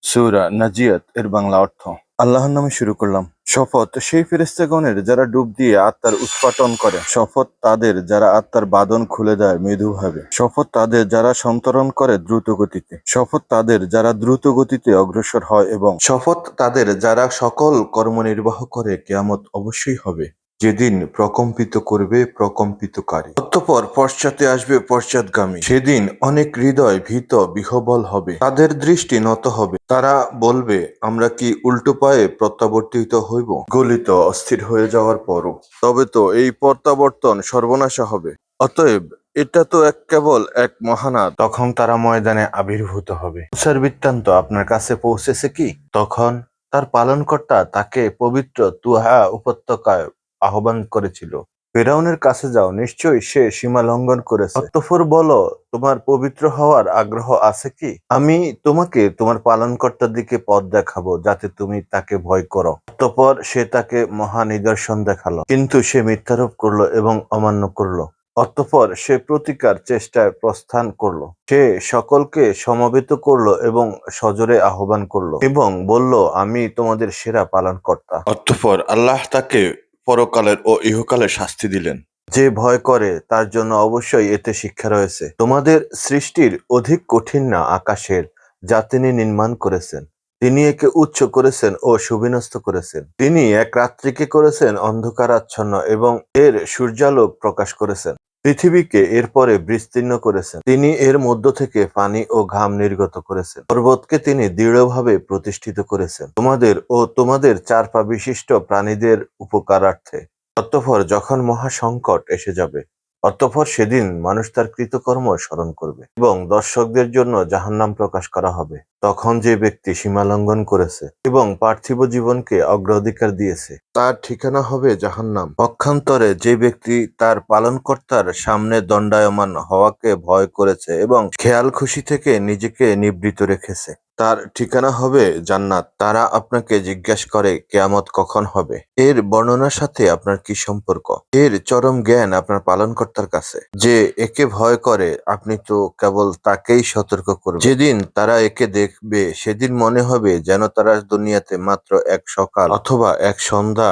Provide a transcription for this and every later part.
সূরা নাজিয়াত এর বাংলা অর্থ। আল্লাহর নামে শুরু করলাম। শপথ সেই ফেরেশতাগণের যারা ডুব দিয়ে আত্মার উৎপাটন করে। শপথ তাদের যারা আত্মার বাঁধন খুলে দেয় মৃদুভাবে। শপথ তাদের যারা সন্তরণ করে দ্রুত গতিতে। শপথ তাদের যারা দ্রুত গতিতে অগ্রসর হয় এবং শপথ তাদের যারা সকল কর্ম নির্বাহ করে। কিয়ামত অবশ্যই হবে, যেদিন প্রকম্পিত করবে প্রকম্পিতকারী। অতঃপর পশ্চাতে আসবে পশ্চাৎগামী। সেদিন অনেক হৃদয় ভীত বিহ্বল হবে, তাদের দৃষ্টি নত হবে। তারা বলবে, আমরা কি উল্টো পায়ে প্রত্যাবর্তিত হইব? গলিত অস্থির হয়ে যাওয়ার পরও তবে তো এই প্রত্যাবর্তন সর্বনাশা হবে। অতএব এটা তো কেবল এক মহানাদ। তখন তারা ময়দানে আবির্ভূত হবে। মুসার বৃত্তান্ত আপনার কাছে পৌঁছেছে কি? তখন তার পালনকর্তা তাকে পবিত্র তুহা উপত্যকায় আহ্বান করেছিল। ফিরআউনের কাছে যাও, নিশ্চয়ই সে সীমা লঙ্ঘন করেছে। অতঃপর বলো, তোমার পবিত্র হওয়ার আগ্রহ আছে কি? আমি তোমাকে তোমার পালনকর্তার দিকে পথ দেখাবো, যাতে তুমি তাকে ভয় করো। অতঃপর সে তাকে মহা নিদর্শন দেখালো, কিন্তু সে মিথ্যারোপ করলো এবং অমান্য করলো। অতঃপর সে প্রতিকার চেষ্টায় প্রস্থান করলো। সে সকলকে সমবেত করলো এবং সজোরে আহ্বান করলো এবং বলল, আমি তোমাদের সেরা পালনকর্তা। অতঃপর আল্লাহ তাকে পরকালের ও ইহকালের শাস্তি দিলেন। যে ভয় করে তার জন্য অবশ্যই এতে শিক্ষা রয়েছে। তোমাদের সৃষ্টির অধিক কঠিন না আকাশের, যা তিনি নির্মাণ করেছেন। তিনি একে উচ্চ করেছেন ও সুবিন্যস্ত করেছেন। তিনি এক রাত্রিকে করেছেন অন্ধকারাচ্ছন্ন এবং এর সূর্যালোক প্রকাশ করেছেন। পৃথিবীকে এরপরে বিস্তীর্ণ করেছেন। তিনি এর মধ্য থেকে পানি ও ঘাম নির্গত করেছেন। পর্বতকে তিনি দৃঢ়ভাবে প্রতিষ্ঠিত করেছেন তোমাদের ও তোমাদের চার পা বিশিষ্ট প্রাণীদের উপকারার্থে। অতঃপর যখন মহা সংকট এসে যাবে, অতঃপর সেদিন মানুষ তার কৃতকর্ম স্মরণ করবে এবং দর্শকদের জন্য জাহান্নাম প্রকাশ করা হবে। তখন যে ব্যক্তি সীমালঙ্ঘন করেছে এবং পার্থিব জীবনকে অগ্রাধিকার দিয়েছে, তার ঠিকানা হবে জাহান্নাম। পক্ষান্তরে যে ব্যক্তি তার পালনকর্তার সামনে দণ্ডায়মান হওয়াকে ভয় করেছে এবং খেয়াল খুশি থেকে নিজেকে নিবৃত রেখেছে, তার ঠিকানা হবে জান্নাত। তারা আপনাকে জিজ্ঞাসা করে, কিয়ামত কখন হবে? এর বর্ণনার সাথে আপনার কি সম্পর্ক? এর চরম জ্ঞান আপনার পালনকর্তার কাছে। যে একে ভয় করে, আপনি তো কেবল তাকেই সতর্ক করবেন। যেদিন তারা একে দেখবে, সেদিন মনে হবে যেন তারা দুনিয়াতে মাত্র এক সকাল অথবা এক সন্ধ্যা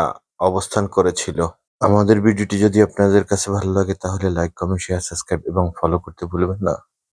অবস্থান করেছিল। আমাদের ভিডিওটি যদি আপনাদের কাছে ভালো লাগে, তাহলে লাইক, কমেন্ট, শেয়ার, সাবস্ক্রাইব এবং ফলো করতে ভুলবেন না।